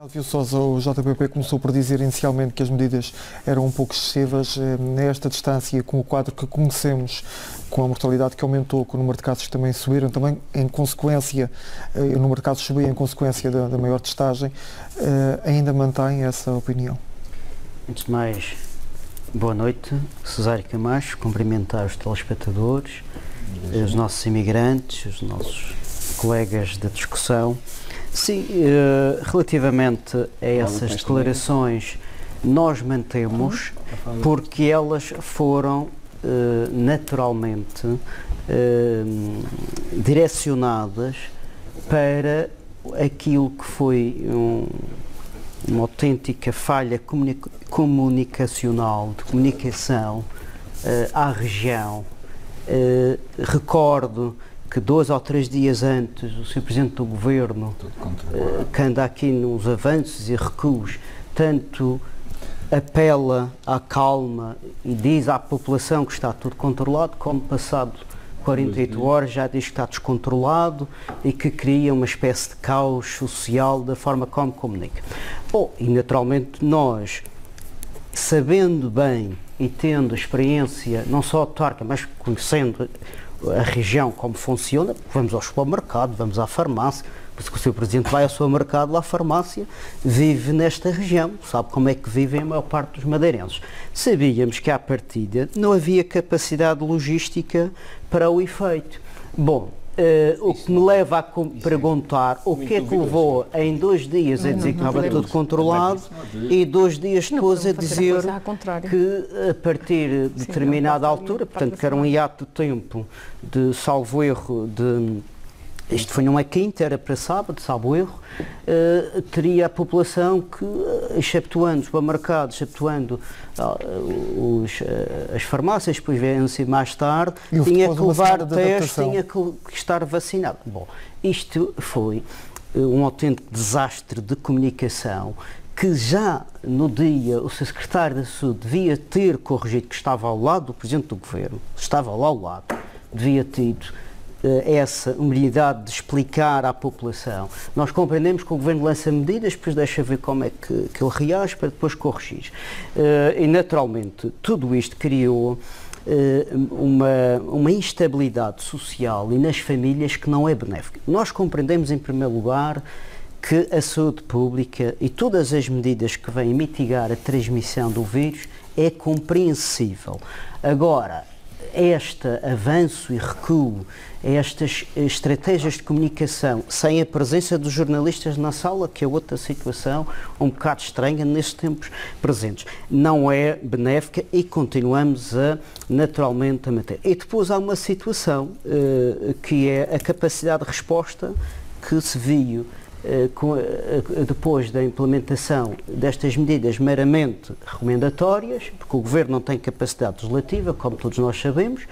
Viu Sousa, o JPP começou por dizer inicialmente que as medidas eram um pouco excessivas. Nesta distância, com o quadro que conhecemos, com a mortalidade que aumentou, com o número de casos que também subiram, também em consequência, o número de casos subiu em consequência da maior testagem, ainda mantém essa opinião? Antes de mais, boa noite, Cesário Camacho, cumprimentar os telespectadores, os nossos imigrantes, os nossos colegas da discussão. Sim, relativamente a essas declarações, nós mantemos porque elas foram naturalmente direcionadas para aquilo que foi uma autêntica falha comunicacional, de comunicação à região. Recordo que 2 ou 3 dias antes o Sr. Presidente do Governo, que anda aqui nos avanços e recuos, tanto apela à calma e diz à população que está tudo controlado, como passado 48 horas já diz que está descontrolado e que cria uma espécie de caos social da forma como comunica. Bom, e naturalmente nós, sabendo bem e tendo experiência, não só autarca, mas conhecendo a região como funciona, vamos ao supermercado, vamos à farmácia, porque o Sr. Presidente vai ao supermercado, à farmácia, vive nesta região, sabe como é que vivem a maior parte dos madeirenses. Sabíamos que à partida não havia capacidade logística para o efeito. Bom, o que me leva a perguntar o que é que levou em 2 dias a dizer que estava tudo controlado e 2 dias depois a dizer que a partir de determinada altura, portanto que era um hiato de tempo de salvo erro isto foi numa quinta, era para sábado, salvo erro, teria a população que, exceptuando os supermercados, exceptuando as farmácias, depois vêm-se mais tarde, tinha que levar testes, tinha que estar vacinado. Bom, isto foi um autêntico desastre de comunicação que já no dia o Sr. Secretário da Saúde devia ter corrigido, que estava ao lado do Presidente do Governo, estava lá ao lado, devia ter essa humildade de explicar à população. Nós compreendemos que o Governo lança medidas, depois deixa ver como é que ele reage para depois corrigir. E naturalmente tudo isto criou uma instabilidade social e nas famílias que não é benéfica. Nós compreendemos em primeiro lugar que a saúde pública e todas as medidas que vêm mitigar a transmissão do vírus é compreensível. Agora, este avanço e recuo, estas estratégias de comunicação sem a presença dos jornalistas na sala, que é outra situação um bocado estranha nestes tempos presentes, não é benéfica e continuamos naturalmente a manter. E depois há uma situação que é a capacidade de resposta que se viu depois da implementação destas medidas meramente recomendatórias, porque o Governo não tem capacidade legislativa, como todos nós sabemos,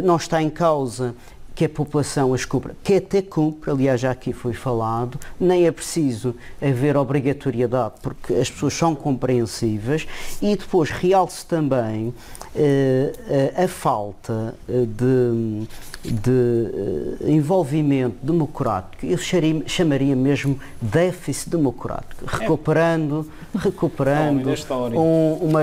não está em causa que a população as cumpra, que até cumpre, aliás já aqui foi falado, nem é preciso haver obrigatoriedade, porque as pessoas são compreensíveis, e depois realce também a falta de envolvimento democrático, eu chamaria mesmo déficit democrático, recuperando uma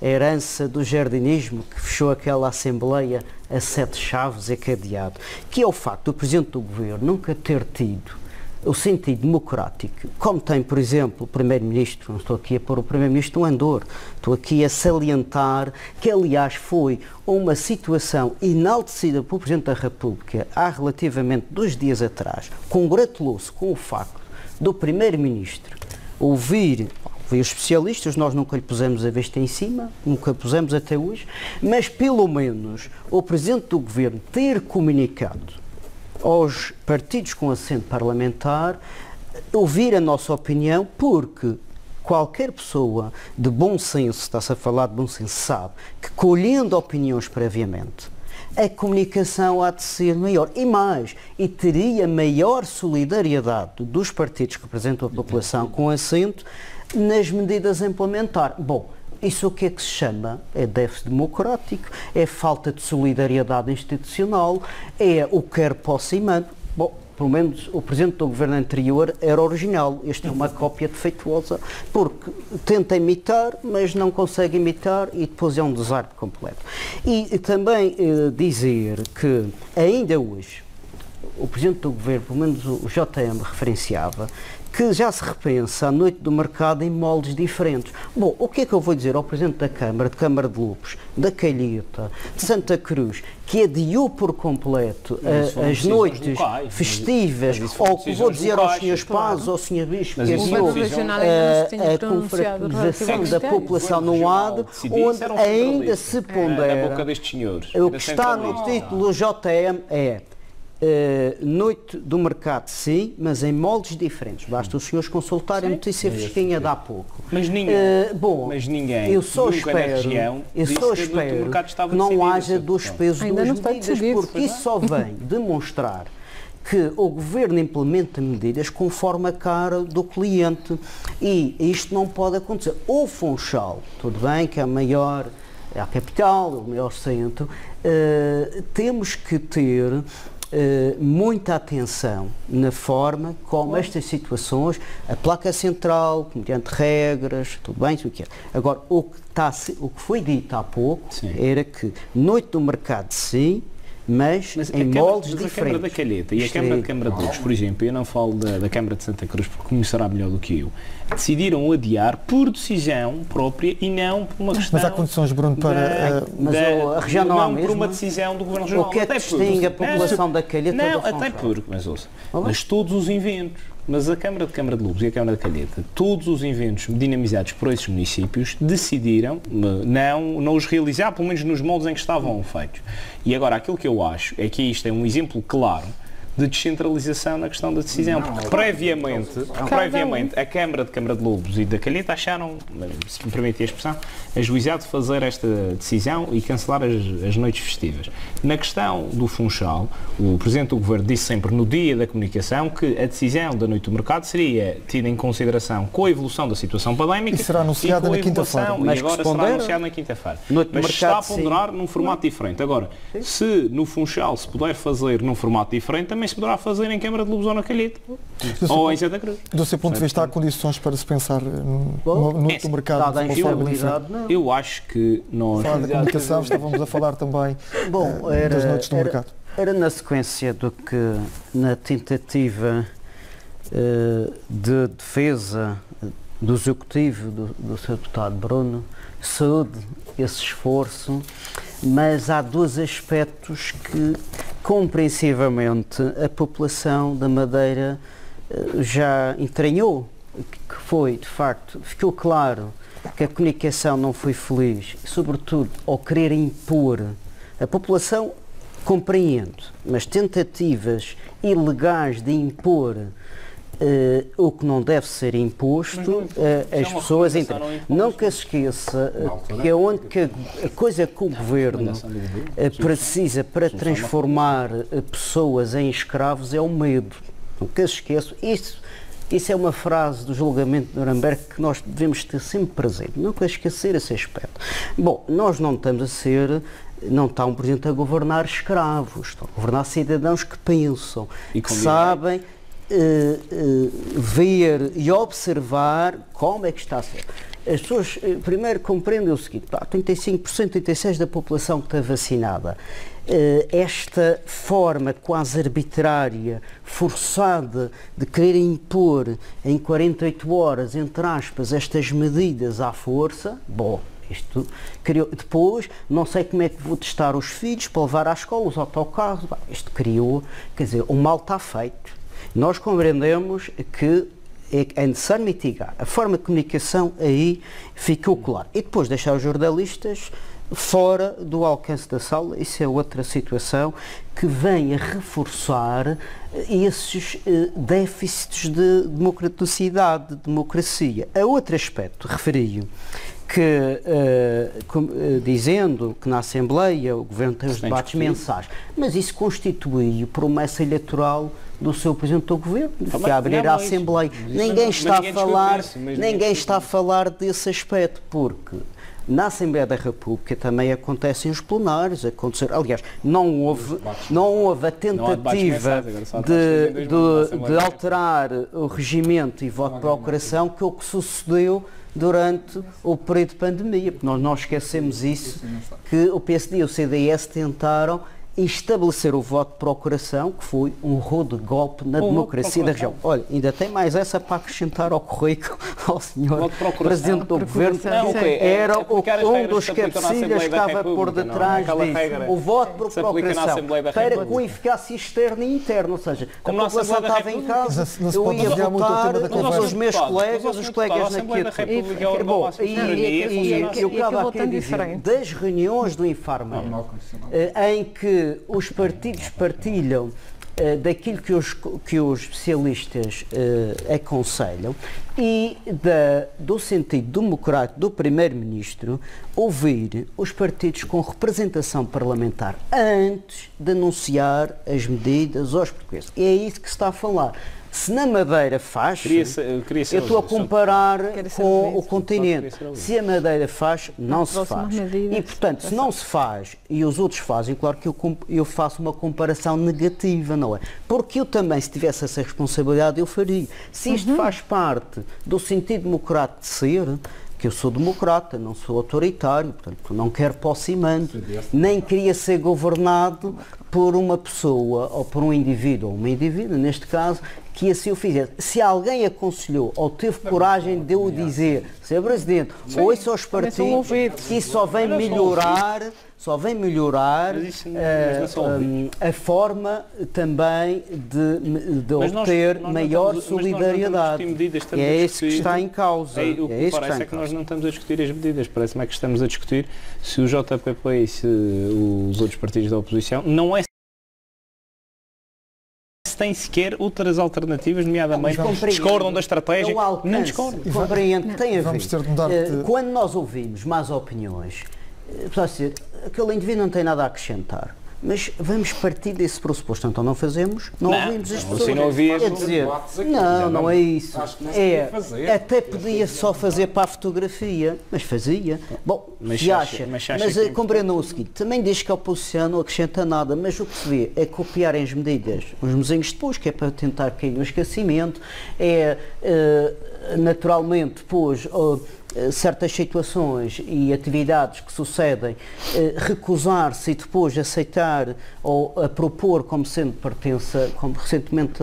herança do jardinismo que fechou aquela Assembleia a 7 chaves e cadeado, que é o facto do Presidente do Governo nunca ter tido o sentido democrático, como tem, por exemplo, o Primeiro-Ministro. Não estou aqui a pôr o Primeiro-Ministro no andor, estou aqui a salientar que, aliás, foi uma situação enaltecida pelo Presidente da República há relativamente 2 dias atrás, congratulou-se com o facto do Primeiro-Ministro ouvir os especialistas, nós nunca lhe pusemos a vista em cima, nunca pusemos até hoje, mas pelo menos o Presidente do Governo ter comunicado aos partidos com assento parlamentar, ouvir a nossa opinião, porque qualquer pessoa de bom senso, está-se a falar de bom senso, sabe que colhendo opiniões previamente, a comunicação há de ser maior e teria maior solidariedade dos partidos que representam a população com assento nas medidas a implementar. Bom, isso o que é que se chama? É déficit democrático, é falta de solidariedade institucional, é o quer possa e mando. Bom, pelo menos o Presidente do Governo anterior era original. Este é uma cópia defeituosa, porque tenta imitar, mas não consegue imitar e depois é um desastre completo. E também dizer que ainda hoje o Presidente do Governo, pelo menos o JM, referenciava que já se repensa a noite do mercado em moldes diferentes. Bom, o que é que eu vou dizer ao Presidente da Câmara, de Câmara de Lobos, da Calheta, de Santa Cruz, que adiou por completo as noites locais, festivas, ou que vou dizer aos Srs. Paz, ao Sr. Bispo, que adiou a confraternização da população no AD, onde ainda se pondera. O que está no título do JM é noite do mercado, sim, mas em moldes diferentes. Basta os senhores consultarem a notícia fresquinha de há pouco. Mas ninguém, eu só espero que não haja dois pesos, duas medidas, porque isso só vem demonstrar que o Governo implementa medidas conforme a cara do cliente e isto não pode acontecer. O Funchal, tudo bem que é maior, é a capital, o maior centro, temos que ter muita atenção na forma como estas situações, a placa central, mediante regras, tudo bem, isso que é. Agora, o que foi dito há pouco era que noite do mercado sim, mas em moldes diferentes. A Câmara da Calheta e a Câmara de Lobos, por exemplo, eu não falo da Câmara de Santa Cruz porque conhecerá melhor do que eu, decidiram adiar por decisão própria e não por uma questão... Mas há condições, Bruno, para... a região não há mesmo. Por uma decisão do Governo Regional. O que é que distingue a população da Calheta do Funchal? Não, até porque, mas todos os eventos, mas a Câmara de Lobos e a Câmara de Calheta, todos os eventos dinamizados por esses municípios decidiram não os realizar, pelo menos nos moldes em que estavam feitos. E agora, aquilo que eu acho é que isto é um exemplo claro de descentralização na questão da decisão, porque previamente a Câmara de Lobos e da Calheta acharam, se me permite a expressão, ajuizado de fazer esta decisão e cancelar as noites festivas. Na questão do Funchal, o Presidente do Governo disse sempre no dia da comunicação que a decisão da noite do mercado seria tida em consideração com a evolução da situação pandémica e será anunciada na quinta-feira. E agora será anunciada na quinta-feira. Mas está a ponderar num formato diferente. Agora, se no Funchal se puder fazer num formato diferente, também se poderá fazer em Câmara de Lobos ou na Calheta. Ou em Santa Cruz. Do seu ponto de vista, há condições para se pensar no mercado de forma diferente? Eu acho que nós... Falar da comunicação, estávamos a falar também das noites do mercado. Era na sequência do que, na tentativa de defesa do Executivo, do Sr. Deputado Bruno, saúde esse esforço, mas há dois aspectos que, compreensivamente, a população da Madeira já entranhou, que foi, de facto, ficou claro que a comunicação não foi feliz, sobretudo ao querer impor. A população compreende, mas tentativas ilegais de impor o que não deve ser imposto, as pessoas entram. Não que se esqueça que é onde que a coisa que o Governo precisa para transformar pessoas em escravos é o medo. Não que se esqueça. Isso é uma frase do julgamento de Nuremberg que nós devemos ter sempre presente. Nunca esquecer esse aspecto. Bom, nós não estamos a ser... Não está um Presidente a governar escravos, estão a governar cidadãos que pensam, que sabem ver e observar como é que está a ser. As pessoas primeiro compreendem o seguinte: 35%, 36% da população que está vacinada. Esta forma quase arbitrária, forçada de querer impor em 48 horas, entre aspas, estas medidas à força, bom, isto criou. Depois, não sei como é que vou testar os filhos para levar à escola, os autocarros, isto criou, quer dizer, o mal está feito. Nós compreendemos que é necessário mitigar. A forma de comunicação aí ficou clara. E depois deixar os jornalistas fora do alcance da sala, isso é outra situação que vem a reforçar esses déficits de democraticidade, de democracia. A outro aspecto, referi que, dizendo que na Assembleia o Governo tem os debates mensais, mas isso constitui promessa eleitoral do seu Presidente do Governo, que abrir a Assembleia. Ninguém está a falar desse aspecto, porque Na Assembleia da República também acontecem os plenários, aliás, não houve a tentativa de alterar o regimento e voto de procuração que o que sucedeu durante o período de pandemia, porque nós não esquecemos isso, que o PSD e o CDS tentaram estabelecer o voto de procuração, que foi um rude golpe na democracia da região. Olha, ainda tem mais essa para acrescentar ao currículo ao senhor Presidente do Governo, era um dos cabecilhas que estava por detrás disso. O voto de procuração para com eficácia externa e interna, ou seja, a população estava em casa, eu ia votar com os meus colegas, os colegas na Bom, e eu estava aqui a dizer, das reuniões do Infarmed, em que os partidos partilham daquilo que os especialistas aconselham e do sentido democrático do Primeiro-Ministro, ouvir os partidos com representação parlamentar antes de anunciar as medidas aos portugueses. E é isso que se está a falar. Se na Madeira faz, eu estou a comparar com o continente. Se a Madeira faz, não se faz. E, portanto, se não se faz e os outros fazem, claro que eu faço uma comparação negativa, não é? Porque eu também, se tivesse essa responsabilidade, eu faria. Se isto faz parte do sentido democrático de ser, que eu sou democrata, não sou autoritário, portanto, não quero posse e mando, nem queria ser governado por uma pessoa ou por um indivíduo, ou uma indivídua, neste caso, que assim o fizesse. Se alguém aconselhou ou teve coragem de eu dizer, Sr. Presidente, ouça aos partidos, que isso só vem melhorar a forma também de obter maior solidariedade. E é isso que está em causa. O que parece é que nós não estamos a discutir as medidas, parece-me que estamos a discutir se o JPP e se os outros partidos da oposição não é se têm sequer outras alternativas, nomeadamente discordam da estratégia, não discordam. Compreendo, tem a ver. Quando nós ouvimos más opiniões, pode ser, aquele indivíduo não tem nada a acrescentar, mas vamos partir desse pressuposto, então não fazemos, não ouvimos as pessoas. Quer dizer, não é isso. Até podia só fazer para a fotografia, mas fazia. Bom, mas compreendam o seguinte, também diz que a oposição não acrescenta nada, mas o que se vê é copiarem as medidas, uns mesinhos depois, que é para tentar cair no esquecimento, naturalmente depois certas situações e atividades que sucedem, recusar-se e depois aceitar ou a propor como sendo pertença, como recentemente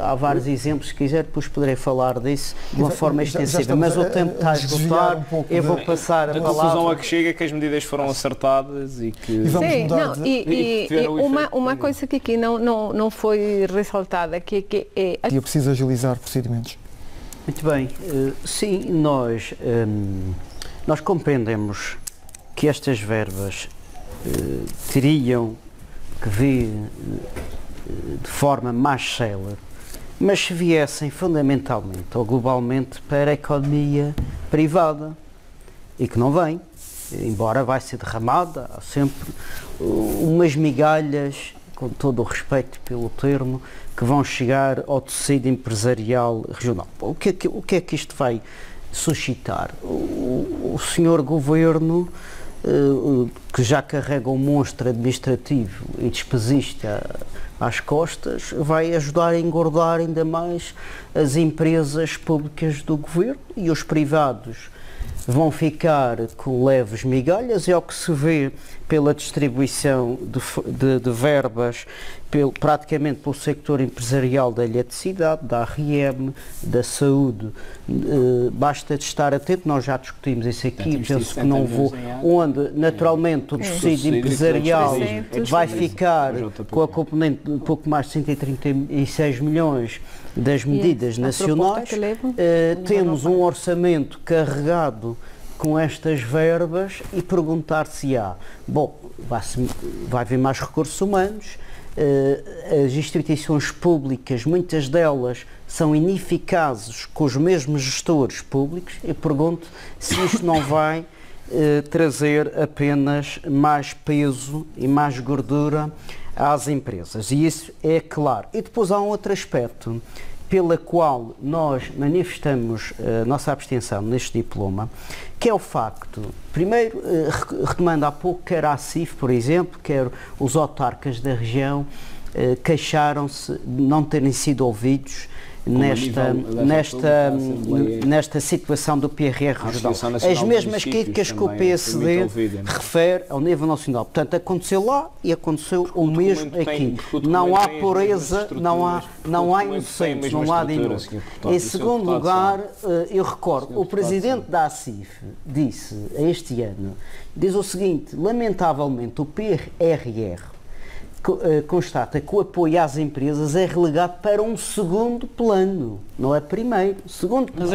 há vários exemplos, se quiser depois poderei falar disso de uma forma extensiva, mas o tempo está a esgotar, eu vou passar a palavra. A conclusão a que chega é que as medidas foram acertadas e que... Uma coisa que aqui não foi ressaltada, que é... E é preciso agilizar procedimentos. Muito bem, sim, nós compreendemos que estas verbas teriam que vir de forma mais célere, mas se viessem fundamentalmente ou globalmente para a economia privada, e que não vem, embora vai ser derramada, há sempre umas migalhas, com todo o respeito pelo termo, que vão chegar ao tecido empresarial regional. O que é que isto vai suscitar? O senhor Governo, que já carrega um monstro administrativo e despesista às costas, vai ajudar a engordar ainda mais as empresas públicas do Governo, e os privados vão ficar com leves migalhas. É o que se vê pela distribuição de verbas praticamente pelo sector empresarial da eletricidade, da ARM, da saúde. Basta de estar atento, nós já discutimos isso aqui, penso que não vou, onde naturalmente o tecido empresarial vai ficar com a componente de pouco mais de 136 milhões das medidas nacionais. Temos um orçamento carregado com estas verbas e perguntar-se-á, bom, vai haver mais recursos humanos, as instituições públicas, muitas delas são ineficazes com os mesmos gestores públicos, e pergunto se isto não vai trazer apenas mais peso e mais gordura às empresas, e isso é claro. E depois há um outro aspecto pela qual nós manifestamos a nossa abstenção neste diploma, que é o facto, primeiro, retomando há pouco, quer a ACIF, por exemplo, quer os autarcas da região, queixaram-se de não terem sido ouvidos nesta situação do PRR regional. As mesmas críticas que o PSD refere ao nível nacional. Portanto, aconteceu lá e aconteceu o mesmo aqui. Não há pureza, não há inocentes, não há dinâmicos. Em segundo lugar, eu recordo, o presidente da ACIF disse, este ano, diz o seguinte: lamentavelmente o PRR constata que o apoio às empresas é relegado para um segundo plano, não é primeiro, segundo plano.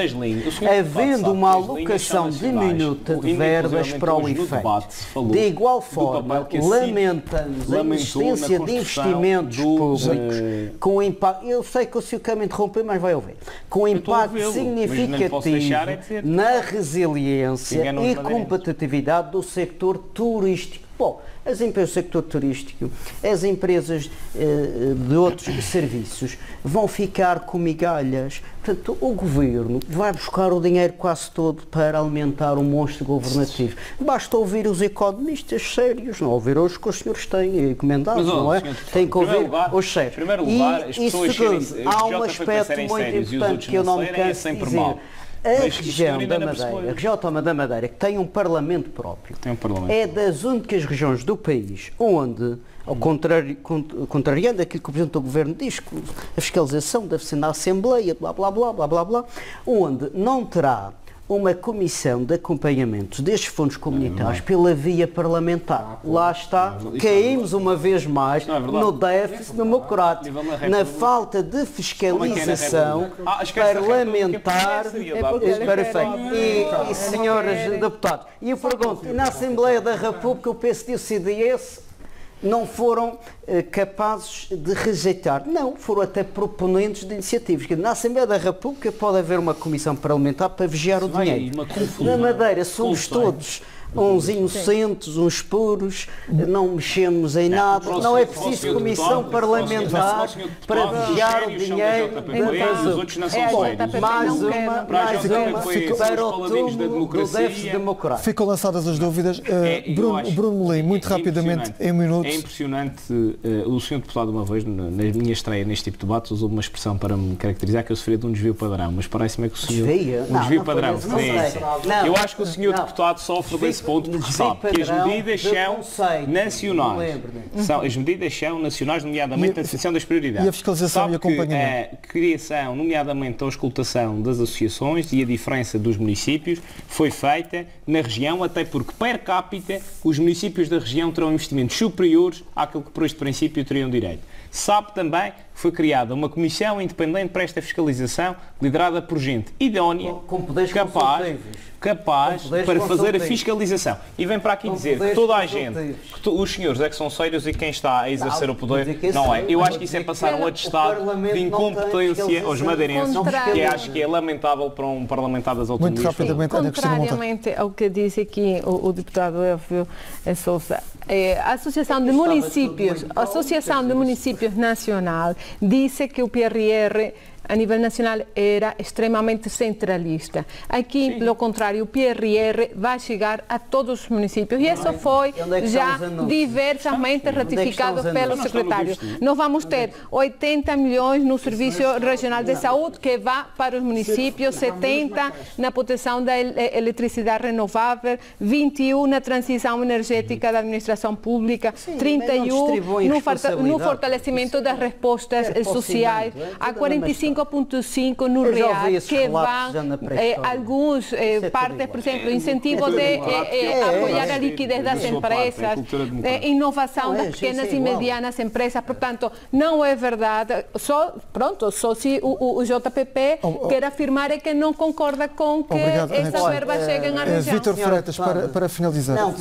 Havendo uma alocação diminuta de verbas para o efeito. De igual forma, lamentamos a existência de investimentos públicos com impacto, eu sei que o Sr. Câmara interrompeu, mas vai ouvir, com impacto significativo na resiliência e competitividade do sector turístico. Bom, as empresas do sector turístico, as empresas de outros serviços vão ficar com migalhas. Portanto, o Governo vai buscar o dinheiro quase todo para alimentar o monstro governativo. Basta ouvir os economistas sérios, não ouvir os que os senhores têm encomendados, não é? Tem que ouvir os sérios. Em primeiro lugar, e segundo, há um aspecto muito importante que eu não me canso de dizer. A região da Madeira, a região autónoma da Madeira, que tem um parlamento próprio, é das únicas regiões do país onde, ao contrário, contrariando aquilo que o Presidente do Governo diz, que a fiscalização deve ser na Assembleia, blá, blá, blá, blá, blá, blá, onde não terá uma comissão de acompanhamento destes fundos comunitários pela via parlamentar. Lá está, caímos uma vez mais no déficit democrático, na falta de fiscalização parlamentar. E senhores deputados, e eu pergunto, na Assembleia da República o PSD e o CDS não foram capazes de rejeitar. Não, foram até proponentes de iniciativas. Na Assembleia da República pode haver uma comissão parlamentar para vigiar o dinheiro. Na Madeira somos todos uns inocentes, uns puros, não mexemos em nada, não é preciso comissão parlamentar para vigiar o dinheiro mais uma para o túmulo do déficit democrático. Ficam lançadas as dúvidas. Bruno Melim, muito rapidamente, em um minuto. É impressionante, o Sr. Deputado uma vez, na minha estreia neste tipo de debate, usou uma expressão para me caracterizar que eu sofria de um desvio padrão, mas parece-me que o senhor... Um desvio padrão. Eu acho que o Sr. Deputado sofre desse ponto porque sabe que as medidas são nacionais. As medidas são nacionais, nomeadamente a definição das prioridades. E a fiscalização e acompanhamento. A criação, nomeadamente a auscultação das associações e a diferença dos municípios foi feita na região, até porque per capita os municípios da região terão investimentos superiores àquilo que por este princípio teriam direito. Sabe também que foi criada uma comissão independente para esta fiscalização, liderada por gente idónea, capaz para fazer a fiscalização. E vem para aqui dizer que toda a gente, os senhores é que são sérios e quem está a exercer o poder não é. Eu acho que isso é passar um atestado de incompetência aos madeirenses, que acho que é lamentável para um parlamentar das autonomias. Muito rapidamente, contrariamente ao que disse aqui o deputado Elfio Sousa, a Associação de Municípios Nacional disse que o PRR a nível nacional era extremamente centralista. Aqui, pelo contrário, o PRR vai chegar a todos os municípios e isso foi já diversamente ratificado pelo secretário. Nós vamos ter 80 milhões no Serviço Regional de Saúde que vai para os municípios, 70 na proteção da eletricidade renovável, 21 na transição energética da administração pública, 31 no fortalecimento das respostas sociais, a 45,5 no real, que vão alguns partes, por exemplo, incentivo de apoiar a liquidez das empresas, inovação das pequenas e medianas empresas. Portanto, não é verdade. Só se o JPP quer afirmar é que não concorda com que essas verbas cheguem à região. Vítor Freitas, para finalizar. Não,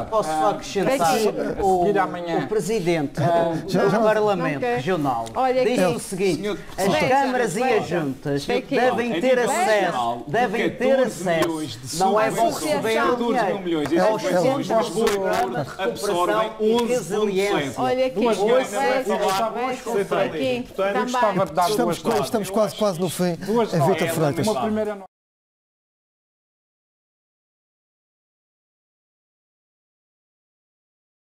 posso só acrescentar o Presidente do Parlamento Regional disse o seguinte: as câmaras câmaras e as juntas devem ter acesso, não é bom receber milhões. Esses fundos absorvem 11,1%. Olha aqui, Estamos quase no fim. Vítor Freitas.